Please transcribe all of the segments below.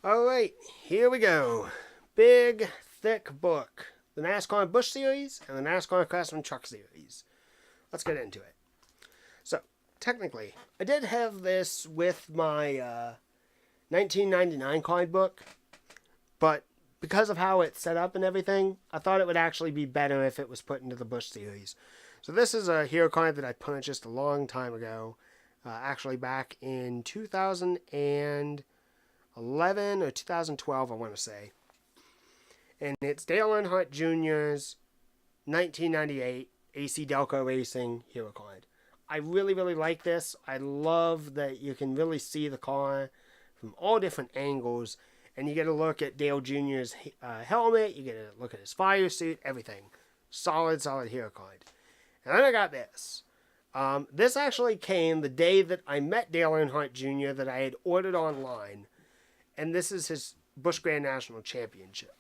Alright, here we go. Big, thick book. The NASCAR Busch Series and the NASCAR Craftsman Truck Series. Let's get into it. So, technically, I did have this with my 1999 card book, but because of how it's set up and everything, I thought it would actually be better if it was put into the Busch Series. So this is a hero card that I purchased a long time ago, actually back in 2011 or 2012, I want to say. And it's Dale Earnhardt Jr.'s 1998 AC Delco Racing hero card. I really, really like this. I love that you can really see the car from all different angles, and you get a look at Dale Jr.'s helmet, you get a look at his fire suit, everything. Solid, solid hero card. And then I got this. This actually came the day that I met Dale Earnhardt Jr. that I had ordered online, and this is his Busch Grand National Championship.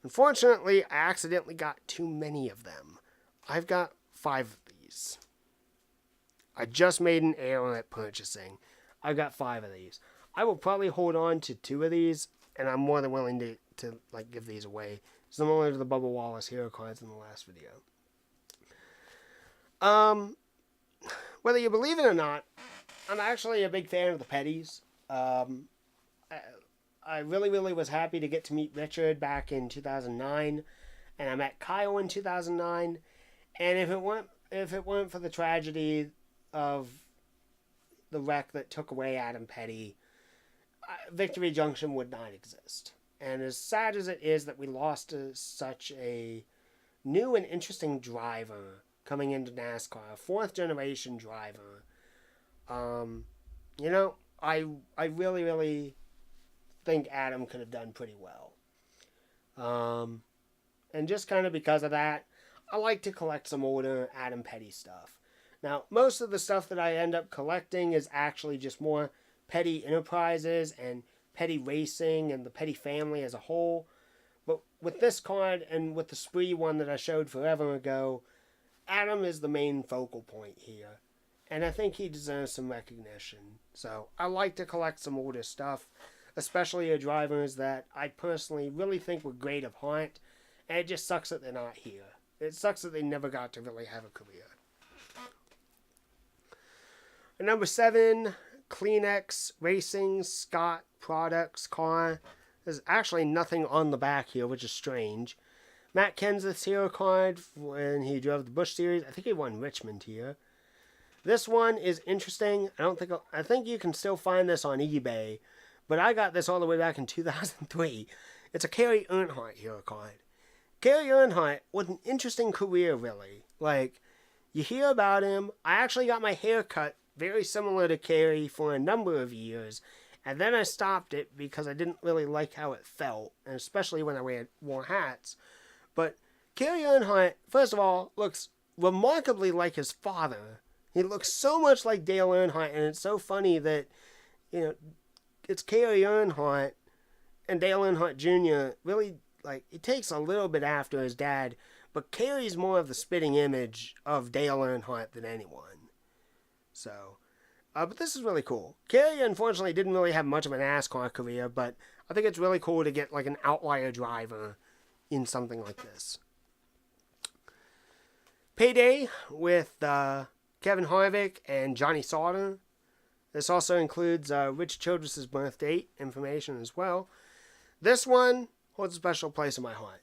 Unfortunately, I accidentally got too many of them. I've got 5 of these. I just made an error at purchasing. I've got 5 of these. I will probably hold on to 2 of these, and I'm more than willing to give these away, similar to the Bubba Wallace hero cards in the last video. Whether you believe it or not, I'm actually a big fan of the Petties. I really, really was happy to get to meet Richard back in 2009, and I met Kyle in 2009. And if it weren't for the tragedy of the wreck that took away Adam Petty, Victory Junction would not exist. And as sad as it is that we lost such a new and interesting driver coming into NASCAR, a 4th generation driver, I really, really think Adam could have done pretty well. And just kind of because of that, I like to collect some older Adam Petty stuff. Now, most of the stuff that I end up collecting is actually just more Petty Enterprises and Petty Racing and the Petty family as a whole. But with this card and with the Spree one that I showed forever ago, Adam is the main focal point here. And I think he deserves some recognition. So I like to collect some older stuff, especially drivers that I personally really think were great of heart. And it just sucks that they're not here. It sucks that they never got to really have a career. And number 7, Kleenex Racing Scott Products car. There's actually nothing on the back here, which is strange. Matt Kenseth's hero card when he drove the Busch Series. I think he won Richmond here. This one is interesting. I think you can still find this on eBay, but I got this all the way back in 2003. It's a Cary Earnhardt hero card. Cary Earnhardt was an interesting career, really. Like, you hear about him. I actually got my hair cut very similar to Cary for a number of years, and then I stopped it because I didn't really like how it felt, and especially when I wore hats. But Cary Earnhardt, first of all, looks remarkably like his father. He looks so much like Dale Earnhardt, and it's so funny that, it's Cary Earnhardt and Dale Earnhardt Jr. really, it takes a little bit after his dad, but Cary's more of the spitting image of Dale Earnhardt than anyone. So, but this is really cool. Cary, unfortunately, didn't really have much of a NASCAR career, but I think it's really cool to get, an outlier driver in something like this. Payday with Kevin Harvick and Johnny Sauter. This also includes Rich Childress' birth date information as well. This one holds a special place in my heart.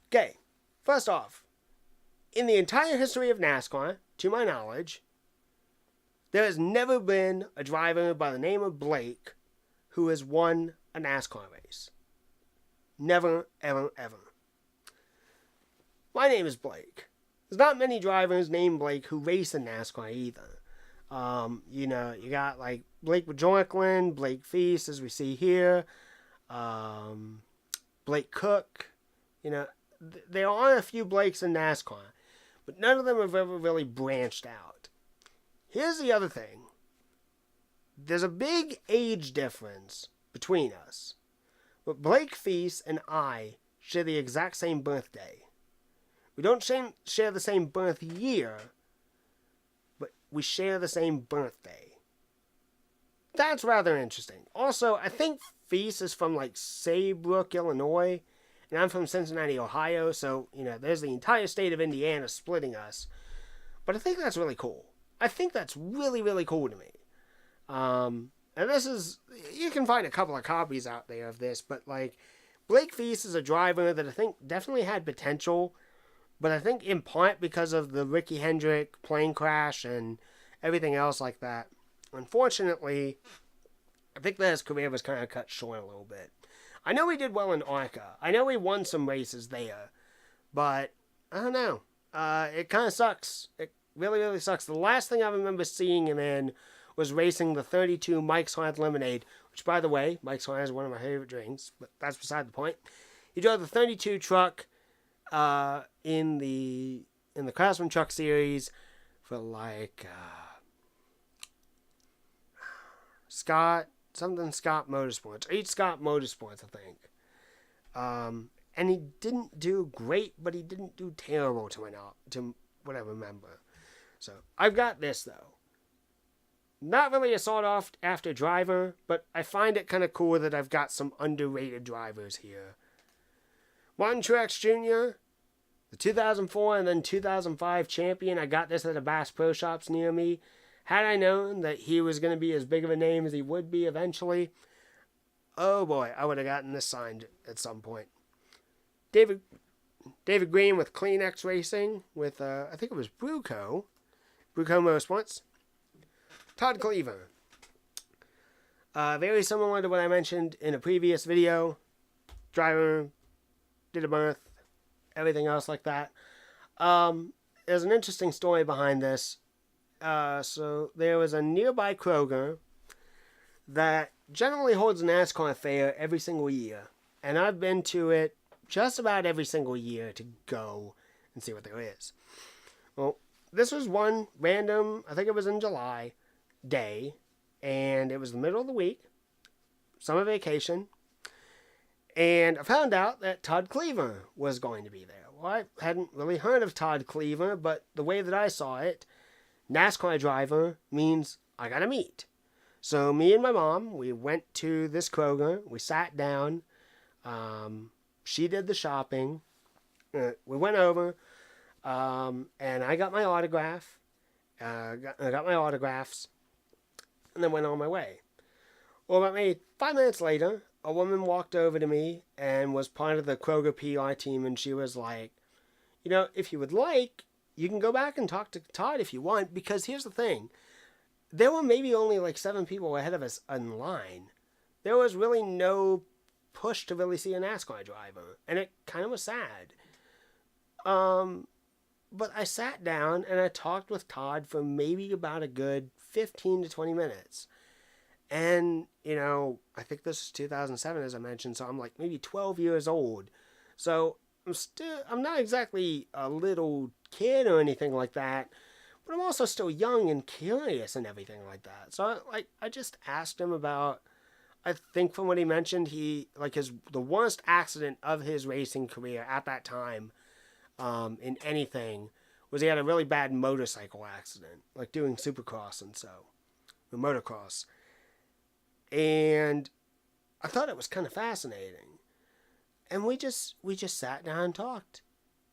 Okay, first off, in the entire history of NASCAR, to my knowledge, there has never been a driver by the name of Blake who has won a NASCAR race. Never, ever, ever. My name is Blake. There's not many drivers named Blake who race in NASCAR either. You got Blake Bjorklund, Blake Feast, as we see here, Blake Cook. There are a few Blakes in NASCAR, but none of them have ever really branched out. Here's the other thing. There's a big age difference between us, but Blake Feast and I share the exact same birthday. We don't share the same birth year, but we share the same birthday. That's rather interesting. Also, I think Feast is from like Saybrook, Illinois, and I'm from Cincinnati, Ohio. So, there's the entire state of Indiana splitting us. But I think that's really cool. I think that's really, really cool to me. And this is, you can find a couple of copies out there of this, but like, Blake Feast is a driver that I think definitely had potential, but I think in part because of the Ricky Hendrick plane crash and everything else like that, unfortunately, I think that his career was kind of cut short a little bit. I know he did well in ARCA. I know he won some races there, but I don't know. It kind of sucks. It really, really sucks. The last thing I remember seeing him in was racing the 32 Mike's Hard Lemonade, which, by the way, Mike's Hard is one of my favorite drinks, but that's beside the point. He drove the 32 truck in the Craftsman Truck Series for like Scott Motorsports, H. Scott Motorsports, I think. And he didn't do great, but he didn't do terrible to what I remember. So I've got this though. Not really a sought after driver, but I find it kind of cool that I've got some underrated drivers here. Martin Truex Jr., the 2004 and then 2005 champion. I got this at a Bass Pro Shops near me. Had I known that he was going to be as big of a name as he would be eventually, oh boy, I would have gotten this signed at some point. David Green with Kleenex Racing with, I think it was Bruco Motorsports. Todd Cleaver. Very similar to what I mentioned in a previous video. Driver, did a birth, everything else like that. There's an interesting story behind this. So there was a nearby Kroger that generally holds a NASCAR fair every single year. And I've been to it just about every single year to go and see what there is. Well, this was one random, I think it was in July, day, and it was the middle of the week, summer vacation, and I found out that Todd Cleaver was going to be there. Well, I hadn't really heard of Todd Cleaver, but the way that I saw it, NASCAR driver means I gotta meet. So me and my mom, we went to this Kroger, we sat down, she did the shopping, we went over, and I got my autograph, I got my autographs, and then went on my way. Well, about maybe 5 minutes later, a woman walked over to me and was part of the Kroger PR team, and she was like, if you would like, you can go back and talk to Todd if you want, because here's the thing. There were maybe only like 7 people ahead of us in line. There was really no push to really see a NASCAR driver, and it kind of was sad. But I sat down and I talked with Todd for maybe about a good 15 to 20 minutes. And, I think this is 2007, as I mentioned, so I'm like maybe 12 years old. So I'm not exactly a little kid or anything like that, but I'm also still young and curious and everything like that. So I just asked him about, I think from what he mentioned, the worst accident of his racing career at that time, in anything, was he had a really bad motorcycle accident, like doing Supercross and or motocross. And I thought it was kind of fascinating. And we just sat down and talked.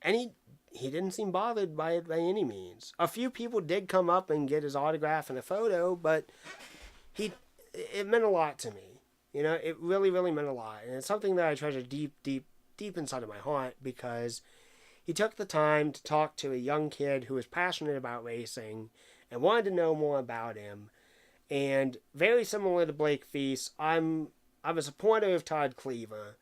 And he didn't seem bothered by it by any means. A few people did come up and get his autograph and a photo, but it meant a lot to me. It really, really meant a lot. And it's something that I treasure deep, deep, deep inside of my heart, because he took the time to talk to a young kid who was passionate about racing and wanted to know more about him. And very similar to Blake Feast, I'm a supporter of Todd Cleaver,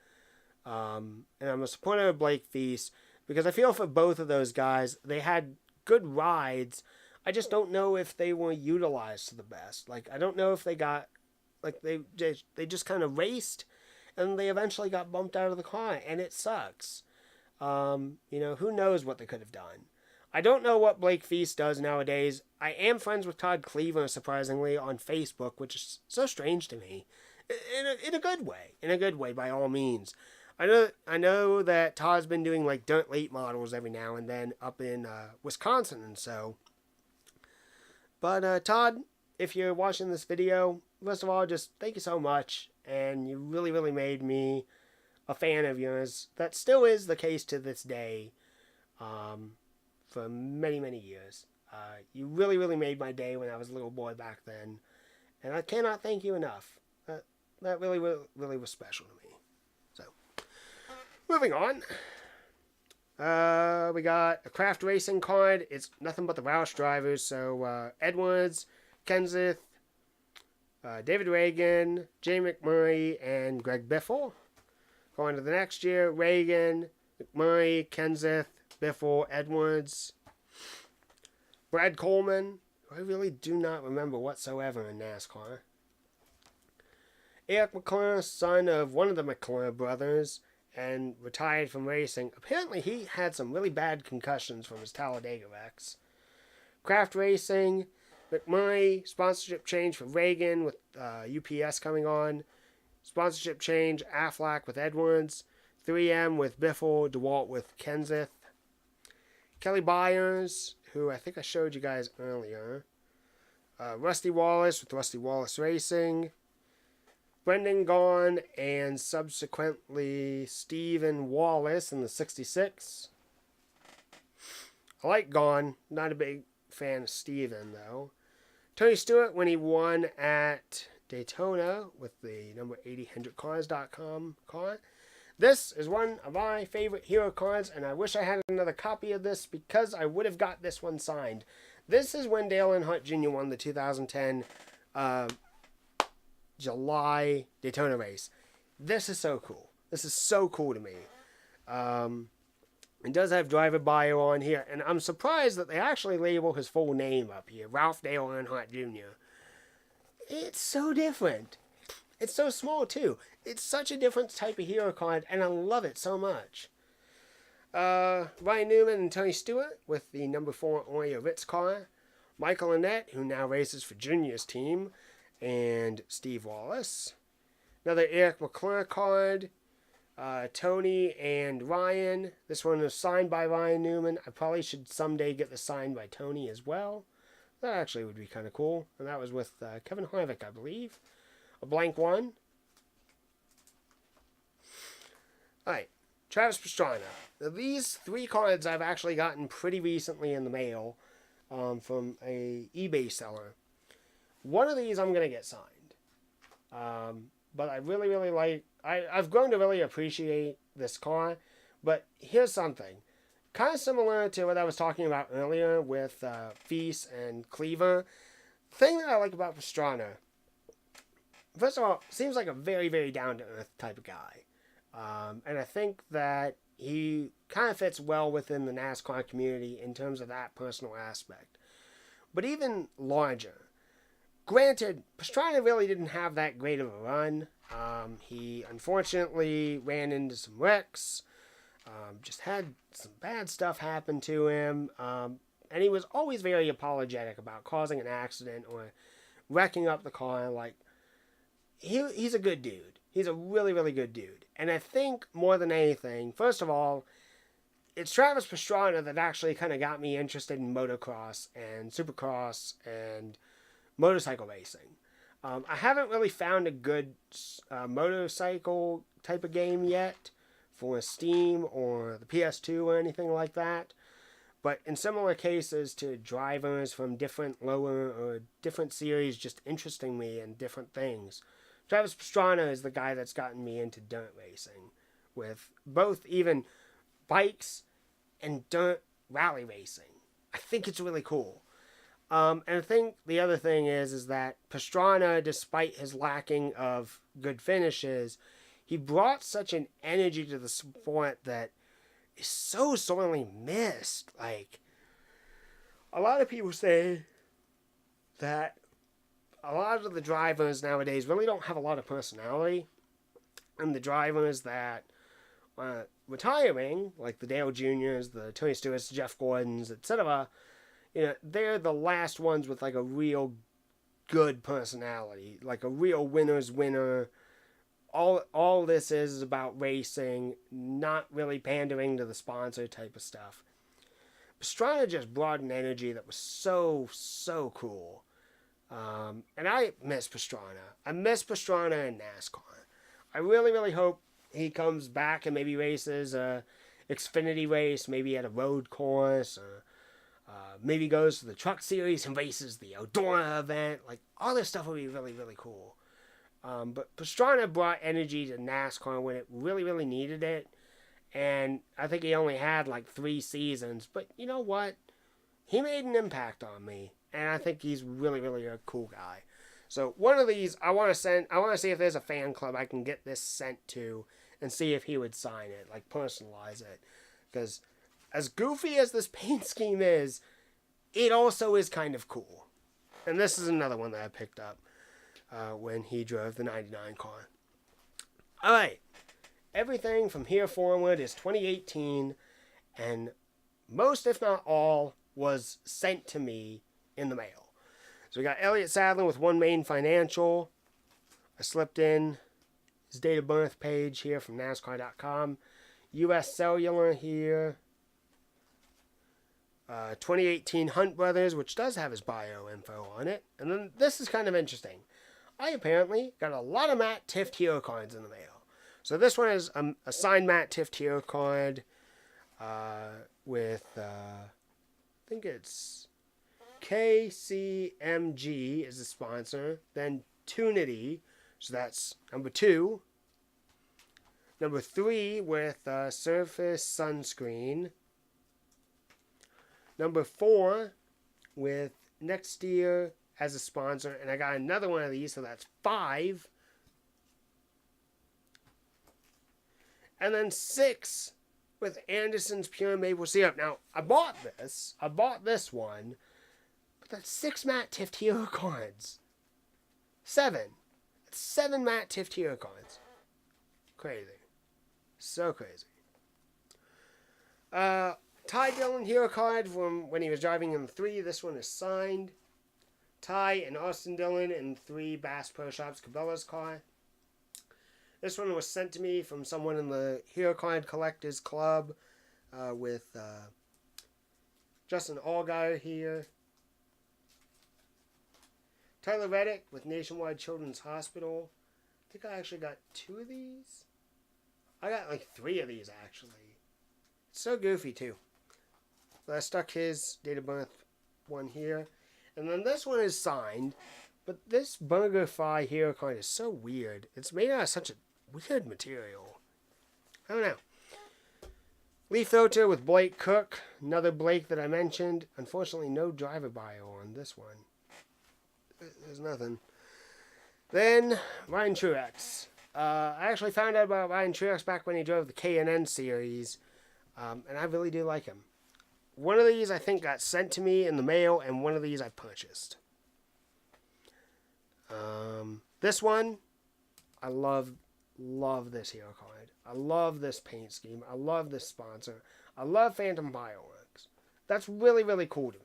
and I'm a supporter of Blake Feast because I feel for both of those guys. They had good rides. I just don't know if they were utilized to the best. Like, I don't know if they got, like, they just kind of raced, and they eventually got bumped out of the car, and it sucks. Who knows what they could have done. I don't know what Blake Feast does nowadays. I am friends with Todd Cleaver, surprisingly, on Facebook, which is so strange to me. In a good way. In a good way, by all means. I know that Todd's been doing, like, dirt late models every now and then up in Wisconsin and so. But, Todd, if you're watching this video, first of all, just thank you so much. and you really, really made me a fan of yours. That still is the case to this day, for many, many years. You really, really made my day when I was a little boy back then, and I cannot thank you enough. That really, really, really was special to me. So, moving on. We got a craft racing card. It's nothing but the Roush drivers. So, Edwards, Kenseth, David Reagan, Jay McMurray, and Greg Biffle. Going to the next year, Reagan, McMurray, Kenseth, Biffle, Edwards, Brad Coleman, who I really do not remember whatsoever in NASCAR. Eric McClure, son of one of the McClure brothers, and retired from racing. Apparently, he had some really bad concussions from his Talladega wrecks. Craft Racing, McMurray, sponsorship change for Reagan with UPS coming on. Sponsorship change, Aflac with Edwards. 3M with Biffle, DeWalt with Kenseth. Kelly Byers, who I think I showed you guys earlier. Rusty Wallace with Rusty Wallace Racing. Brendan Gaughan, and subsequently Stephen Wallace in the 66. I like Gaughan, not a big fan of Stephen though. Tony Stewart when he won at Daytona with the number 80 HendrickCars.com car. This is one of my favorite hero cards, and I wish I had another copy of this because I would have got this one signed. This is when Dale Earnhardt Jr. won the 2010 July Daytona race. This is so cool. This is so cool to me. It does have driver bio on here, and I'm surprised that they actually label his full name up here, Ralph Dale Earnhardt Jr. It's so different. It's so small too. It's such a different type of hero card, and I love it so much. Ryan Newman and Tony Stewart with the number 4 Oya Ritz car. Michael Annett, who now races for Junior's team, and Steve Wallace. Another Eric McClure card. Tony and Ryan. This one is signed by Ryan Newman. I probably should someday get this signed by Tony as well. That actually would be kind of cool. And that was with Kevin Harvick, I believe. A blank one. Alright, Travis Pastrana. Now, these 3 cards I've actually gotten pretty recently in the mail from a eBay seller. One of these I'm going to get signed. But I really, really like... I've grown to really appreciate this car. But here's something. Kind of similar to what I was talking about earlier with Feast and Cleaver. The thing that I like about Pastrana... First of all, seems like a very, very down-to-earth type of guy. And I think that he kind of fits well within the NASCAR community in terms of that personal aspect. But even larger. Granted, Pastrana really didn't have that great of a run. He unfortunately ran into some wrecks. Just had some bad stuff happen to him. And he was always very apologetic about causing an accident or wrecking up the car. Like, he's a good dude. He's a really, really good dude. And I think more than anything, first of all, it's Travis Pastrana that actually kind of got me interested in motocross and supercross and motorcycle racing. I haven't really found a good motorcycle type of game yet for Steam or the PS2 or anything like that. But in similar cases to drivers from different lower or different series just interesting me in different things, Travis Pastrana is the guy that's gotten me into dirt racing with both even bikes and dirt rally racing. I think it's really cool. And I think the other thing is that Pastrana, despite his lacking of good finishes, he brought such an energy to the sport that is so sorely missed. Like, a lot of people say that a lot of the drivers nowadays really don't have a lot of personality. And the drivers that are retiring, like the Dale Jr.'s, the Tony Stewart's, Jeff Gordon's, etc., you know, they're the last ones with like a real good personality, like a real winner's winner. All this is about racing, not really pandering to the sponsor type of stuff. Pastrana just brought an energy that was so, so cool. And I miss Pastrana. I miss Pastrana in NASCAR. I really, really hope he comes back and maybe races a Xfinity race, maybe at a road course, maybe goes to the Truck Series and races the Eldora event. Like, all this stuff would be really, really cool. But Pastrana brought energy to NASCAR when it really, really needed it. And I think he only had like 3 seasons. But you know what? He made an impact on me. And I think he's really, really a cool guy. So one of these, I want to see if there's a fan club I can get this sent to and see if he would sign it, like personalize it. Because as goofy as this paint scheme is, it also is kind of cool. And this is another one that I picked up when he drove the 99 car. Alright, everything from here forward is 2018, and most, if not all, was sent to me in the mail. So we got Elliott Sadler with One Main Financial. I slipped in his date of birth page here from NASCAR.com. US Cellular here. 2018 Hunt Brothers, which does have his bio info on it. And then this is kind of interesting. I apparently got a lot of Matt Tifft hero cards in the mail. So this one is a signed Matt Tifft hero card with, I think it's KCMG is the sponsor. Then Tunity, so that's number 2. Number 3 with Surface Sunscreen. Number 4 with Next Year as a sponsor. And I got another one of these, so that's 5. And then 6 with Anderson's Pure Maple Syrup. Now, I bought this one. But that's 6 Matt Tifft hero cards. 7. That's 7 Matt Tifft hero cards. Crazy. So crazy. Ty Dillon hero card from when he was driving in 3. This one is signed. Ty and Austin Dillon in 3 Bass Pro Shops Cabela's car. This one was sent to me from someone in the Hero Card Collectors Club with Justin Allgaier here. Tyler Reddick with Nationwide Children's Hospital. I think I actually got 2 of these. I got like 3 of these actually. It's so goofy too. So I stuck his date of birth one here. And then this one is signed. But this Burger Fry hero card is so weird. It's made out of such a weird material. I don't know. Leaf Filter with Blake Cook. Another Blake that I mentioned. Unfortunately, no driver bio on this one. There's nothing. Then, Ryan Truex. I actually found out about Ryan Truex back when he drove the K&N series. And I really do like him. One of these I think got sent to me in the mail, and one of these I purchased. This one, I love this hero card. I love this paint scheme. I love this sponsor. I love Phantom Fireworks. That's really, really cool to me.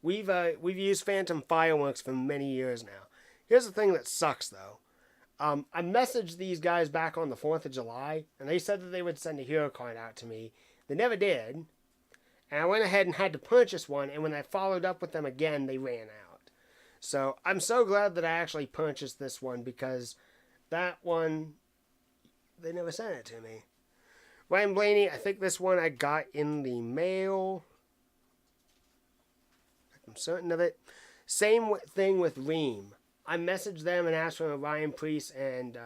We've used Phantom Fireworks for many years now. Here's the thing that sucks though. I messaged these guys back on the 4th of July, and they said that they would send a hero card out to me. They never did. And I went ahead and had to purchase one, and when I followed up with them again, they ran out. So I'm so glad that I actually purchased this one, because that one, they never sent it to me. Ryan Blaney, I think this one I got in the mail. I'm certain of it. Same thing with Ream. I messaged them and asked for a Ryan Preece and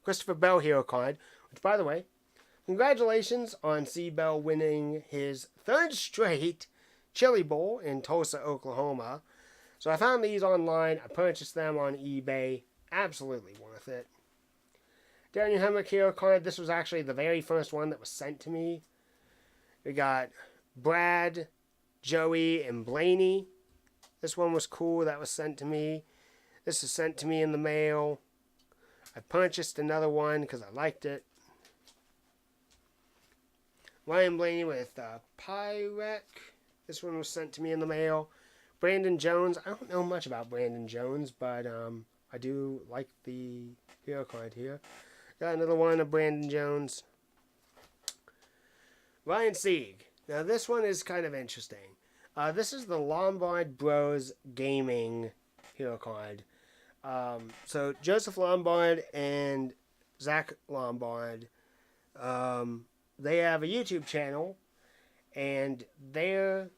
Christopher Bell hero card, which, by the way, congratulations on C. Bell winning his 3rd straight Chili Bowl in Tulsa, Oklahoma. So I found these online. I purchased them on eBay. Absolutely worth it. Daniel Hemrick hero card. This was actually the very first one that was sent to me. We got Brad, Joey, and Blaney. This one was cool. That was sent to me. This was sent to me in the mail. I purchased another one because I liked it. Ryan Blaney with Pyrek. This one was sent to me in the mail. Brandon Jones. I don't know much about Brandon Jones, but I do like the hero card here. Got another one of Brandon Jones. Ryan Sieg. Now this one is kind of interesting. This is the Lombard Bros Gaming hero card. So Joseph Lombard and Zach Lombard, they have a YouTube channel, and their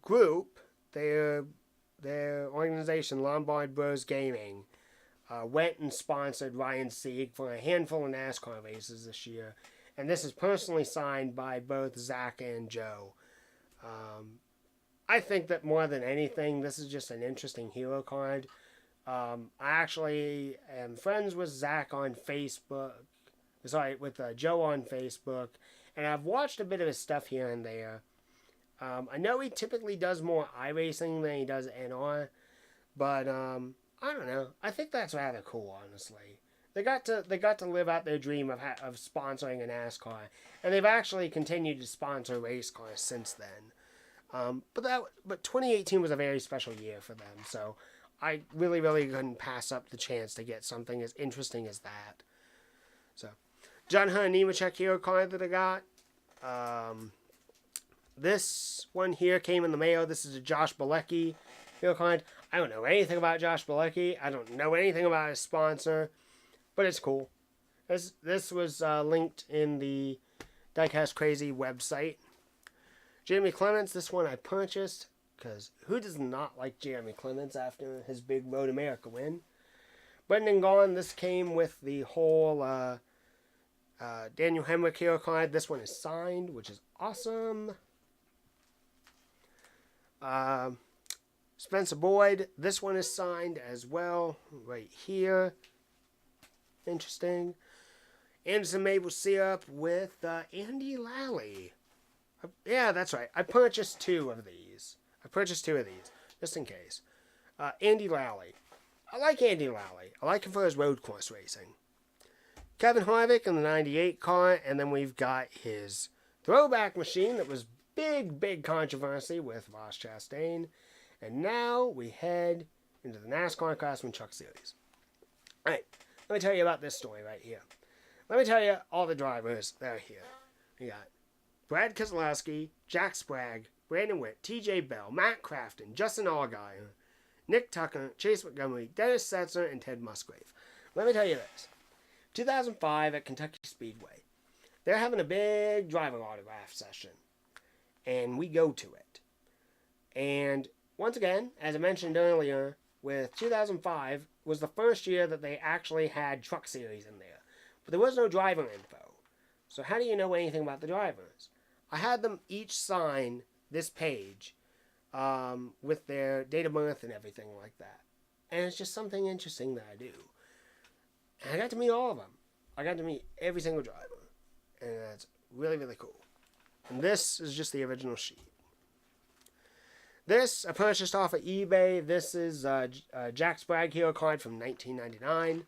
group, their organization, Lombard Bros Gaming, went and sponsored Ryan Sieg for a handful of NASCAR races this year. And this is personally signed by both Zach and Joe. I think that more than anything, this is just an interesting hero card. I actually am friends with Zach on Facebook. Sorry, with Joe on Facebook. And I've watched a bit of his stuff here and there. I know he typically does more iRacing than he does NR. But, I don't know. I think that's rather cool, honestly. They got to live out their dream of sponsoring a NASCAR. And they've actually continued to sponsor race cars since then. But 2018 was a very special year for them. So I really, really couldn't pass up the chance to get something as interesting as that. So, John Hunter Nemechek hero card that I got. This one here came in the mail. This is a Josh Bilecki hero card. I don't know anything about Josh Bilecki. I don't know anything about his sponsor. But it's cool. This was linked in the Diecast Crazy website. Jeremy Clements, this one I purchased, because who does not like Jeremy Clements after his big Road America win? Brendan Gaughan, this came with the whole Daniel Hemrick hero card. This one is signed, which is awesome. Spencer Boyd, this one is signed as well, right here. Interesting. Anderson Maple Syrup with Andy Lally. Yeah, that's right. I purchased two of these, just in case. Andy Lally. I like Andy Lally. I like him for his road course racing. Kevin Harvick in the 98 car, and then we've got his throwback machine that was big controversy with Ross Chastain. And now we head into the NASCAR Craftsman Truck Series. Alright, let me tell you about this story right here. Let me tell you all the drivers that are here. We got Brad Keselowski, Jack Sprague, Brandon Witt, TJ Bell, Matt Crafton, Justin Allgaier, Nick Tucker, Chase Montgomery, Dennis Setzer, and Ted Musgrave. Let me tell you this. 2005 at Kentucky Speedway. They're having a big driver autograph session. And we go to it. And once again, as I mentioned earlier, with 2005 was the first year that they actually had Truck Series in there. But there was no driver info. So how do you know anything about the drivers? I had them each sign this page with their date of birth and everything like that. And it's just something interesting that I do. And I got to meet all of them. I got to meet every single driver. And that's really, really cool. And this is just the original sheet. This I purchased off of eBay. This is Jack Sprague hero card from 1999.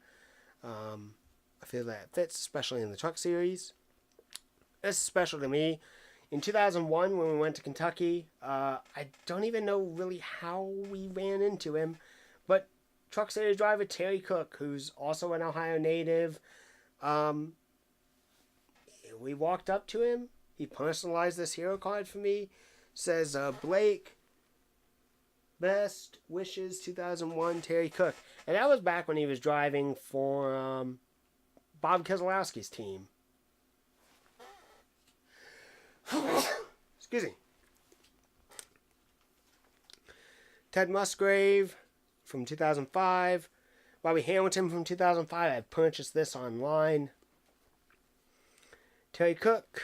I feel that it fits, especially in the Truck Series. This is special to me. In 2001, when we went to Kentucky, I don't even know really how we ran into him, but Truck Series driver Terry Cook, who's also an Ohio native, we walked up to him. He personalized this hero card for me. Says, Blake, best wishes 2001, Terry Cook. And that was back when he was driving for Bob Keselowski's team. Excuse me. Ted Musgrave from 2005. Bobby Hamilton from 2005. I purchased this online. Terry Cook.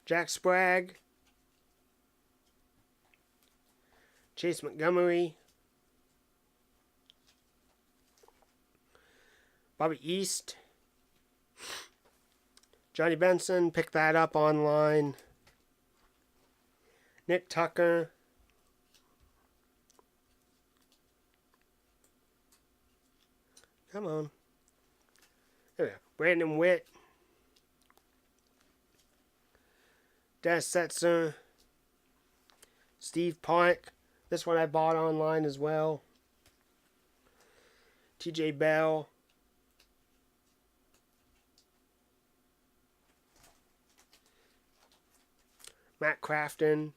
Jack Sprague. Chase Montgomery. Bobby East. Johnny Benson, picked that up online. Nick Tucker. Come on. There we go. Brandon Witt. Dennis Setzer. Steve Park. This one I bought online as well. TJ Bell. Matt Crafton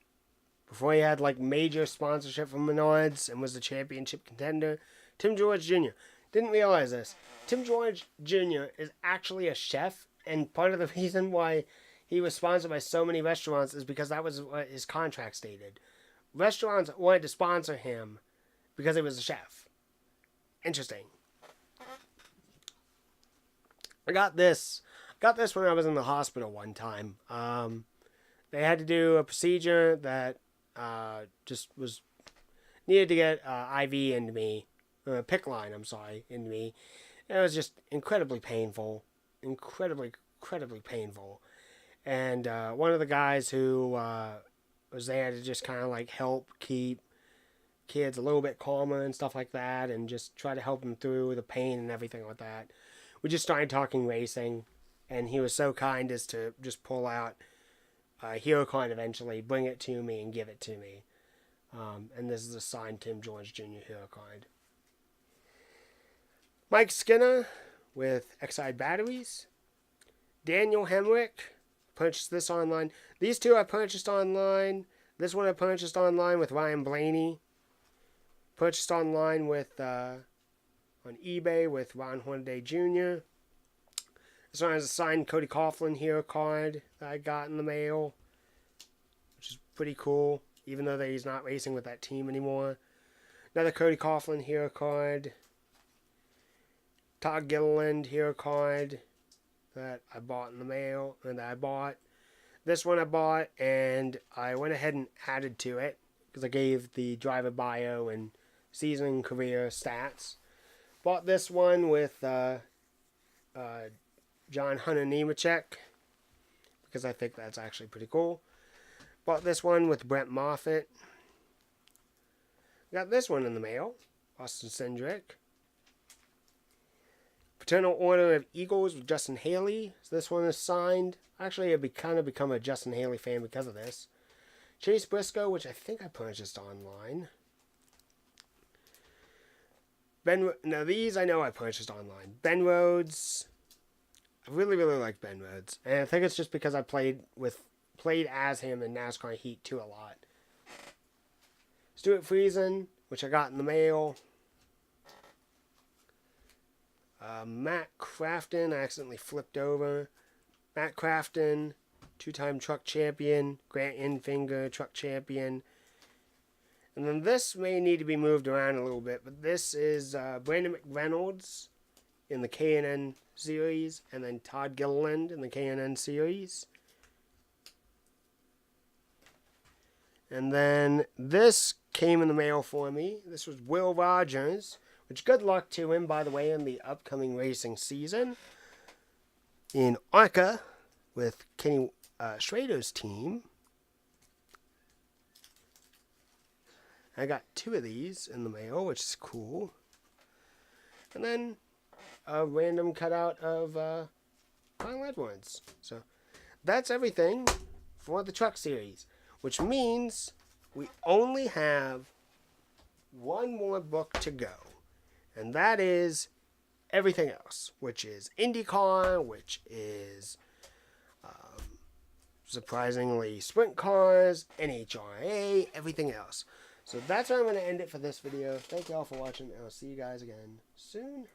before he had like major sponsorship from Menards and was the championship contender. Tim George Jr. Didn't realize this. Tim George Jr. is actually a chef, and part of the reason why he was sponsored by so many restaurants is because that was what his contract stated. Restaurants wanted to sponsor him because he was a chef. Interesting. I got this when I was in the hospital one time. They had to do a procedure that just was needed to get IV into me, or a PICC line, into me. And it was just incredibly painful, incredibly painful. And one of the guys who was there to just kind of like help keep kids a little bit calmer and stuff like that, and just try to help them through the pain and everything like that. We just started talking racing, and he was so kind as to just pull out HeroCon eventually, bring it to me, and give it to me. And this is a signed Tim George Jr. HeroCon. Mike Skinner with Exide Batteries. Daniel Hemrick. Purchased this online. These two I purchased online. This one I purchased online with Ryan Blaney. Purchased online with on eBay with Ron Hornaday Jr. This one has a signed Cody Coughlin hero card that I got in the mail, which is pretty cool, even though that he's not racing with that team anymore. Another Cody Coughlin hero card. Todd Gilliland hero card that I bought in the mail, and that I bought. This one I bought, and I went ahead and added to it, because I gave the driver bio and season career stats. Bought this one with John Hunter Nemechek, because I think that's actually pretty cool. Bought this one with Brent Moffitt. Got this one in the mail, Austin Cindric. Fraternal Order of Eagles with Justin Haley. So this one is signed. Actually, I've kind of become a Justin Haley fan because of this. Chase Briscoe, which I think I purchased online. Now these I know I purchased online. Ben Rhodes. I really like Ben Rhodes. And I think it's just because I played as him in NASCAR Heat 2 a lot. Stuart Friesen, which I got in the mail. Matt Crafton, I accidentally flipped over. Matt Crafton, two-time truck champion. Grant Enfinger, truck champion. And then this may need to be moved around a little bit, but this is Brandon McReynolds in the K&N series, and then Todd Gilliland in the K&N series. And then this came in the mail for me. This was Will Rogers, which good luck to him, by the way, in the upcoming racing season. In ARCA with Kenny Schrader's team. I got two of these in the mail, which is cool. And then a random cutout of Kyle Edwards. So that's everything for the truck series, which means we only have one more book to go. And that is everything else, which is IndyCar, which is surprisingly sprint cars, NHRA, everything else. So that's where I'm going to end it for this video. Thank you all for watching, and I'll see you guys again soon.